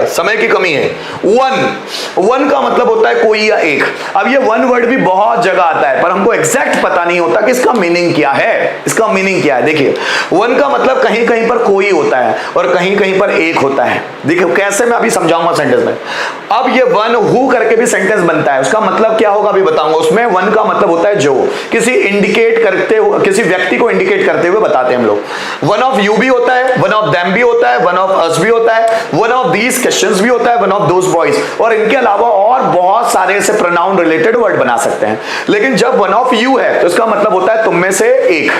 समय की कमी है। वन का मतलब होता है कोई या एक। अब ये वन वर्ड भी बहुत जगह आता है पर हमको एग्जैक्ट पता नहीं होता कि इसका मीनिंग क्या है। इसका मीनिंग क्या है, देखिए वन का मतलब कहीं कहीं पर कोई होता है और कहीं कहीं पर एक होता है। देखिए कैसे, मैं अभी समझाऊंगा सेंटेंस में। अब ये वन हु करके भी सेंटेंस बनता है, उसका मतलब क्या होगा अभी बताऊंगा। उसमें वन का मतलब होता है जो, किसी इंडिकेट करते हुए, किसी व्यक्ति को इंडिकेट करते हुए बताते हैं हम लोग। वन ऑफ यू भी होता है, वन ऑफ देम भी होता है, वन ऑफ अस भी होता है, वन ऑफ दीज क्वेश्चंस भी होता है, वन ऑफ दोज बॉयज, और इनके अलावा और बहुत सारे से प्रोनाउन रिलेटेड वर्ड बना सकते हैं। लेकिन जब वन ऑफ यू है तो इसका मतलब होता है तुम में से एक।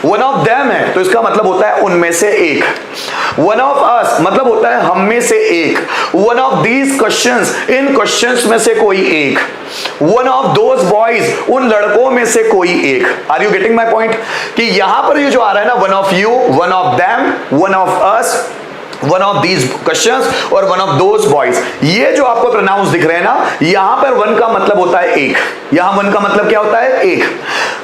वन ऑफ देम है तो इसका मतलब होता है उनमें से एक। वन ऑफ अस मतलब होता है हम में से एक। One of these questions, in questions में से कोई एक। वन ऑफ दोज बॉयज, उन लड़कों में से कोई एक। Are you getting my point? कि यहां पर ये जो आ रहा है ना, one of you, one of them, one of us, one of these questions और वन ऑफ दोज बॉयज, ये जो आपको प्रोनाउंस दिख रहे हैं ना, यहां पर वन का मतलब होता है एक। यहां वन का मतलब क्या होता है? एक।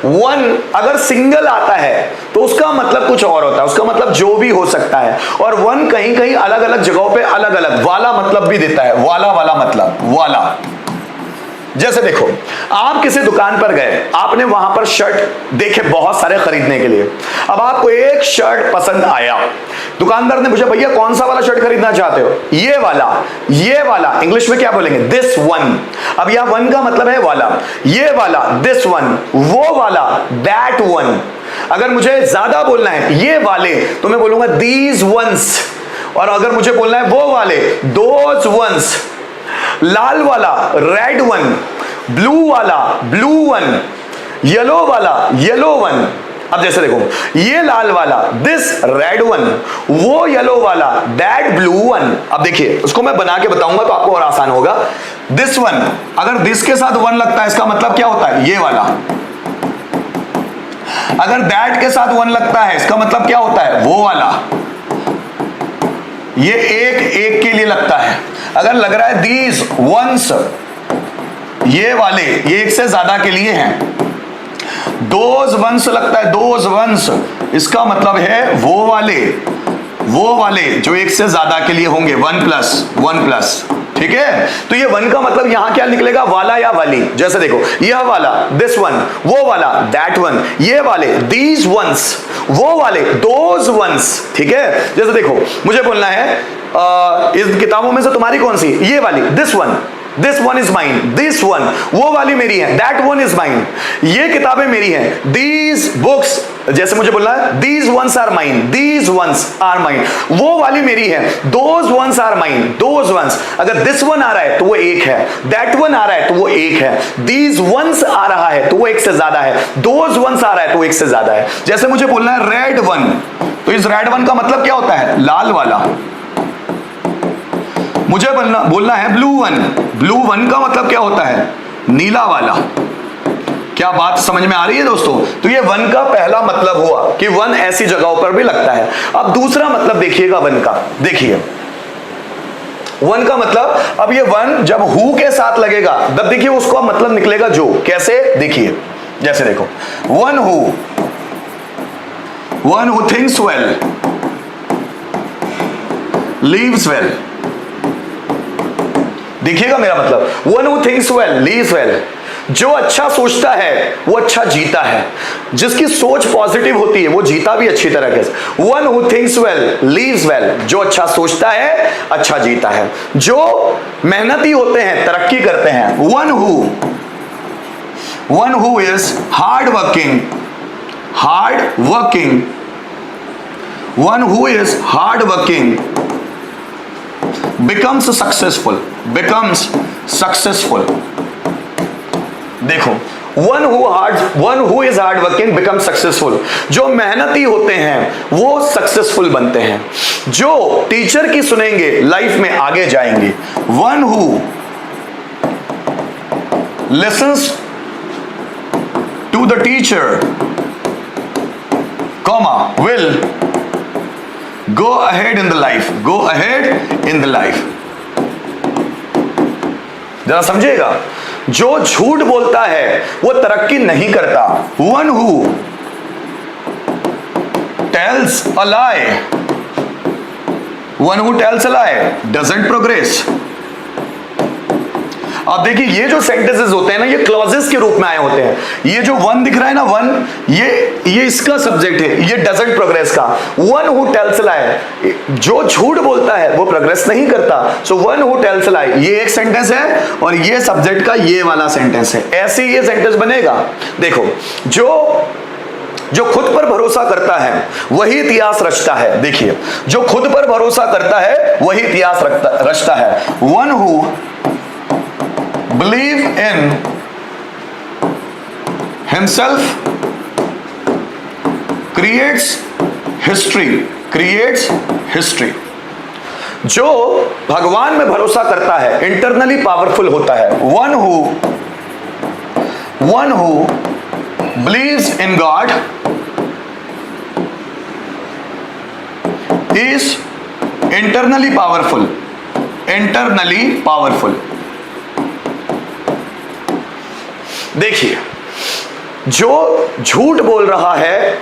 वन अगर सिंगल आता है तो उसका मतलब कुछ और होता है, उसका मतलब जो भी हो सकता है। और वन कहीं कहीं अलग अलग जगहों पे अलग अलग वाला मतलब भी देता है। वाला वाला मतलब वाला। जैसे देखो, आप किसी दुकान पर गए, आपने वहां पर शर्ट देखे बहुत सारे खरीदने के लिए। अब आपको एक शर्ट पसंद आया, दुकानदार ने पूछा भैया कौन सा वाला शर्ट खरीदना चाहते हो? ये वाला। ये वाला इंग्लिश में क्या बोलेंगे? This one. अब यहां वन का मतलब है वाला। ये वाला दिस वन, वो वाला दैट वन। अगर मुझे ज्यादा बोलना है ये वाले तो मैं बोलूंगा दीज वंस, और अगर मुझे बोलना है वो वाले दोज वंस। लाल वाला रेड वन, ब्लू वाला ब्लू वन, येलो वाला येलो वन। अब जैसे देखो, ये लाल वाला दिस रेड वन, वो येलो वाला दैट ब्लू वन। अब देखिए उसको मैं बना के बताऊंगा तो आपको और आसान होगा। दिस वन, अगर दिस के साथ वन लगता है इसका मतलब क्या होता है? ये वाला। अगर दैट के साथ वन लगता है इसका मतलब क्या होता है? वो वाला। ये एक एक के लिए लगता है। अगर लग रहा है दीज वंस, ये वाले ये एक से ज्यादा के लिए हैं। दोज वंस लगता है, दोज वंस, इसका मतलब है वो वाले जो एक से ज्यादा के लिए होंगे, वन प्लस। ठीक है, तो ये वन का मतलब यहां क्या निकलेगा? वाला या वाली। जैसे देखो, यह वाला दिस वन, वो वाला दैट वन, ये वाले दीज वंस, वो वाले दोज वंस। ठीक है, जैसे देखो मुझे बोलना है इस किताबों में से तुम्हारी कौन सी? ये वाली this one is mine, this one, वो वाली मेरी है, दैट वन इज माइन। ये किताबें मेरी हैं, दीज बुक्स, जैसे मुझे बोलना है these ones are mine, these ones are mine, वो वाली मेरी है, those ones are mine, those ones. अगर दिस वन आ रहा है तो वो एक है, दैट वन आ रहा है तो वो एक है, दीज वंस आ रहा है तो वो एक से ज्यादा है, दोज वंस आ रहा है तो वो एक से ज्यादा है। जैसे मुझे बोलना है रेड वन, तो इस रेड वन का मतलब क्या होता है? लाल वाला। मुझे बोलना है ब्लू वन का मतलब क्या होता है? नीला वाला। क्या बात समझ में आ रही है दोस्तों? तो ये वन का पहला मतलब हुआ कि वन ऐसी जगहों पर भी लगता है। अब दूसरा मतलब देखिएगा वन का। देखिए वन का मतलब, अब ये वन जब हु के साथ लगेगा तब देखिए उसका मतलब निकलेगा जो। कैसे? देखिए जैसे देखो, one who thinks well leaves well. देखिएगा मेरा मतलब, one who thinks well leaves well. जो अच्छा सोचता है वो अच्छा जीता है। जिसकी सोच पॉजिटिव होती है वो जीता भी अच्छी तरीके से। One who thinks well leaves well, जो अच्छा सोचता है अच्छा जीता है। जो मेहनती होते हैं तरक्की करते हैं। One who is hard working, one who is hard working becomes successful। देखो, one who is hard working become successful. जो मेहनती होते हैं वो सक्सेसफुल बनते हैं। जो टीचर की सुनेंगे लाइफ में आगे जाएंगे। One who listens to the teacher will go ahead in the life। जरा समझिएगा, जो झूठ बोलता है वो तरक्की नहीं करता। One who tells a lie one who tells a lie doesn't progress. अब देखिए ये जो सेंटेंसेस होते हैं ना, ये क्लॉजेस के रूप में आए होते हैं। ये जो वन दिख रहा है ना, वन, ये इसका सब्जेक्ट है, ये डजंट प्रोग्रेस का। वन हु टेल्स लाई, जो झूठ बोलता है वो प्रोग्रेस नहीं करता। सो वन हु टेल्स लाई, ये एक सेंटेंस है और ये सब्जेक्ट का ये वाला सेंटेंस है। ऐसे ही ये सेंटेंस बनेगा। देखो, जो खुद पर भरोसा करता है वही इतिहास रचता है। देखिए, जो खुद पर भरोसा करता है वही इतिहास रचता है। One who believe in himself creates history। जो भगवान में भरोसा करता है इंटरनली पावरफुल होता है। one who believes in God is internally powerful। देखिए, जो झूठ बोल रहा है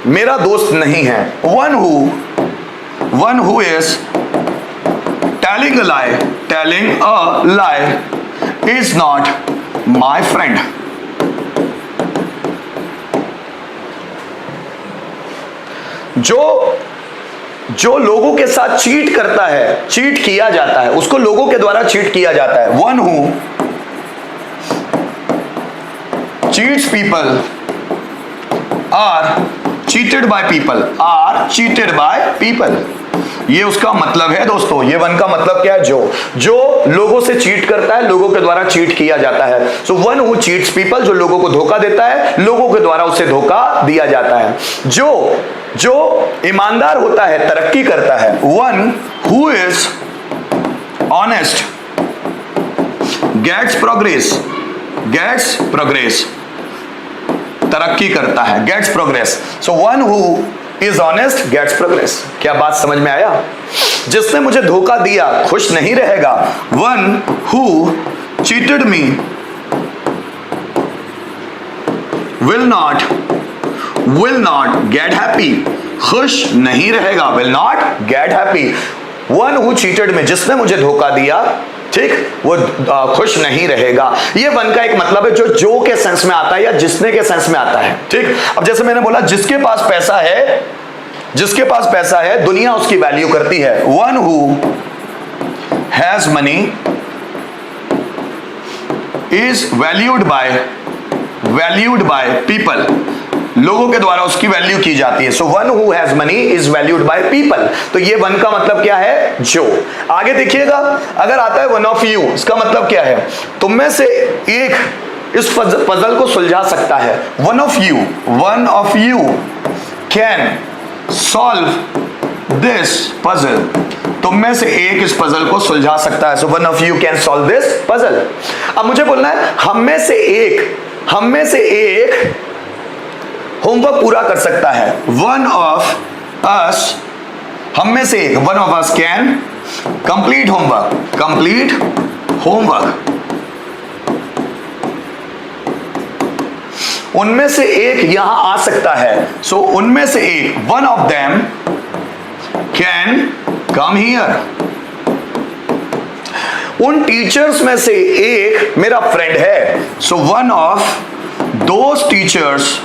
मेरा दोस्त नहीं है। One who is telling a lie is not my friend. जो लोगों के साथ चीट करता है, चीट किया जाता है, उसको लोगों के द्वारा चीट किया जाता है। One who cheats people are cheated by people। ये उसका मतलब है दोस्तों। ये वन का मतलब क्या है? जो लोगों से चीट करता है, लोगों के द्वारा चीट किया जाता है। सो वन हु चीट्स पीपल, जो लोगों को धोखा देता है, लोगों के द्वारा उसे धोखा दिया जाता है। जो ईमानदार होता है तरक्की करता है। One who is honest gets progress, तरक्की करता है, gets progress. So one who is honest gets progress. क्या बात समझ में आया? जिसने मुझे धोखा दिया खुश नहीं रहेगा। One who cheated me will not gate happy, खुश नहीं रहेगा, will not gate happy. One who cheated मी, जिसने मुझे धोखा दिया, ठीक, वो खुश नहीं रहेगा। ये वन का एक मतलब है जो के सेंस में आता है या जिसने के सेंस में आता है। ठीक, अब जैसे मैंने बोला, जिसके पास पैसा है दुनिया उसकी वैल्यू करती है। One who has money is valued by people, लोगों के द्वारा उसकी वैल्यू की जाती है। सो one who has money is valued by people. तो ये वन का मतलब क्या है? जो। आगे देखिएगा, अगर आता है वन ऑफ यू, इसका मतलब क्या है? तुम में से एक इस पजल को सुलझा सकता है। One of you can solve this puzzle, तुम में से एक इस पजल को सुलझा सकता है। So one of you can solve this puzzle. अब मुझे बोलना है हम में से एक होमवर्क पूरा कर सकता है। वन ऑफ अस, हम में से एक, one of us can complete homework. उनमें से एक यहां आ सकता है। सो उनमें से एक, one of them can come here. उन टीचर्स में से एक मेरा फ्रेंड है। So one of those teachers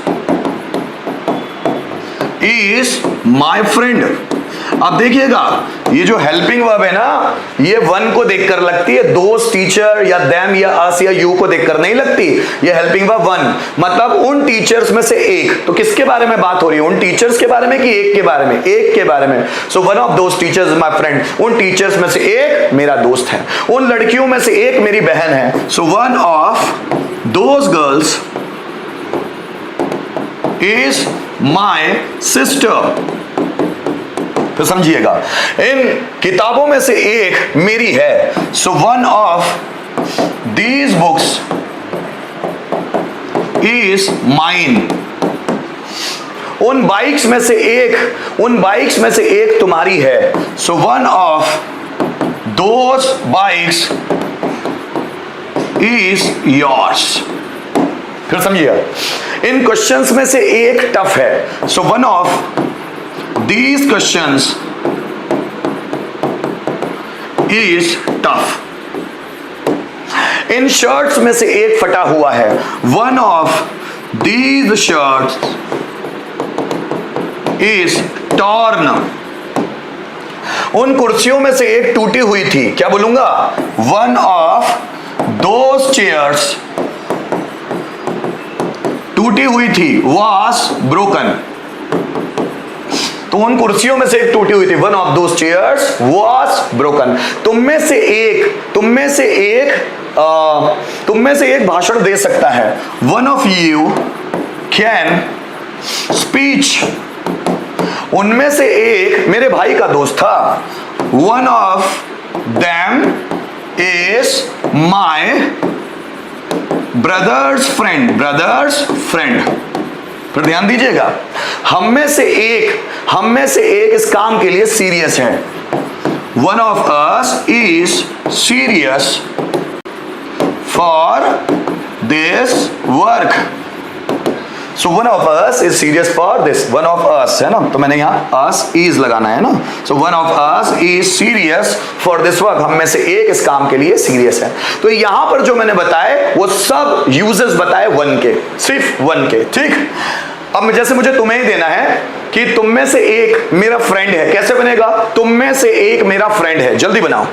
is my friend. अब देखिएगा, ये जो हेल्पिंग वर्ब है ना, ये वन को देखकर लगती है, दोस्त, टीचर या देम या अस या यू को देखकर नहीं लगती। ये हेल्पिंग वर्ब वन, मतलब उन टीचर्स में से एक। तो किसके बारे में बात हो रही है? उन टीचर्स के बारे में कि एक के बारे में? एक के बारे में। सो वन ऑफ दोस्त टीचर्स इज माई फ्रेंड, उन टीचर्स में से एक मेरा दोस्त है। उन लड़कियों में से एक मेरी बहन है। So one of those girls is my sister. तो समझिएगा, इन किताबों में से एक मेरी है। So one of these books is mine. उन बाइक्स में से एक तुम्हारी है। So one of those bikes is yours. फिर समझिएगा, इन क्वेश्चंस में से एक टफ है। So one of these questions is tough. In shirts में से एक फटा हुआ है। One of these shirts is torn. उन कुर्सियों में से एक टूटी हुई थी। क्या बोलूंगा? वन ऑफ दोज चेयर्स, टूटी हुई थी, वॉज ब्रोकन। तो उन कुर्सियों में से एक टूटी हुई थी। One of those chairs was broken. तुम में से एक भाषण दे सकता है। One of you can speech. उनमें से एक मेरे भाई का दोस्त था। One of them is my brothers friend. फिर ध्यान दीजिएगा, हम में से एक इस काम के लिए सीरियस है। One of us is serious for this work. So one of us is serious for this. One of अस है ना, तो मैंने यहां अस इज लगाना है ना। So one of us is serious for this work. हम में से एक इस काम के लिए सीरियस है। तो यहां पर जो मैंने बताए वो सब यूजेस बताए वन के, सिर्फ वन के। ठीक, अब जैसे मुझे तुम्हें ही देना है कि तुम में से एक मेरा फ्रेंड है। कैसे बनेगा? तुम में से एक मेरा फ्रेंड है। जल्दी बनाओ,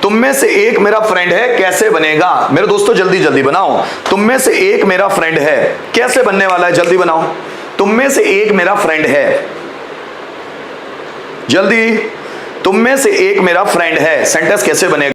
तुम में से एक मेरा फ्रेंड है। कैसे बनेगा मेरे दोस्तों? जल्दी जल्दी बनाओ। तुम में से एक मेरा फ्रेंड है, कैसे बनने वाला है? जल्दी बनाओ। तुम में से एक मेरा फ्रेंड है, जल्दी। तुम में से एक मेरा फ्रेंड है, सेंटेंस कैसे बनेगा?